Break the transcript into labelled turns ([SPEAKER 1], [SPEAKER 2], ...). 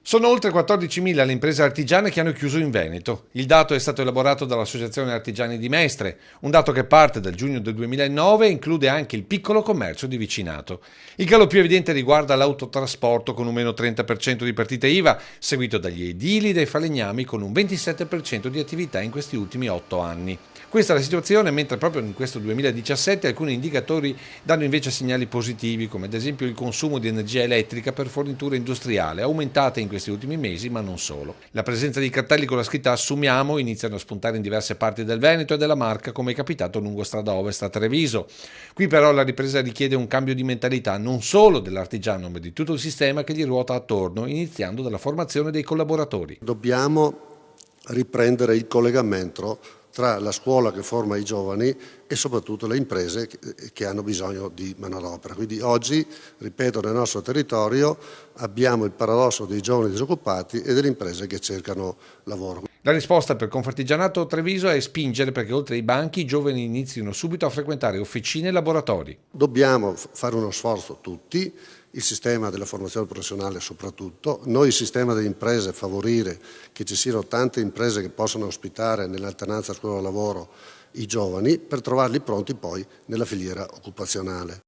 [SPEAKER 1] Sono oltre 14.000 le imprese artigiane che hanno chiuso in Veneto. Il dato è stato elaborato dall'Associazione Artigiani di Mestre, un dato che parte dal giugno del 2009 e include anche il piccolo commercio di vicinato. Il calo più evidente riguarda l'autotrasporto con un meno 30% di partite IVA, seguito dagli edili e dai falegnami con un 27% di attività in questi ultimi 8 anni. Questa è la situazione, mentre proprio in questo 2017 alcuni indicatori danno invece segnali positivi, come ad esempio il consumo di energia elettrica per fornitura industriale, aumentate in questi ultimi mesi, ma non solo. La presenza di cartelli con la scritta "Assumiamo" iniziano a spuntare in diverse parti del Veneto e della Marca, come è capitato lungo strada Ovest a Treviso. Qui però la ripresa richiede un cambio di mentalità non solo dell'artigiano, ma di tutto il sistema che gli ruota attorno, iniziando dalla formazione dei collaboratori.
[SPEAKER 2] Dobbiamo riprendere il collegamento tra la scuola che forma i giovani e soprattutto le imprese che hanno bisogno di manodopera. Quindi oggi, ripeto, nel nostro territorio abbiamo il paradosso dei giovani disoccupati e delle imprese che cercano lavoro.
[SPEAKER 1] La risposta per Confartigianato Treviso è spingere perché oltre ai banchi i giovani inizino subito a frequentare officine e laboratori.
[SPEAKER 2] Dobbiamo fare uno sforzo tutti, il sistema della formazione professionale soprattutto, noi il sistema delle imprese favorire che ci siano tante imprese che possano ospitare nell'alternanza scuola-lavoro i giovani per trovarli pronti poi nella filiera occupazionale.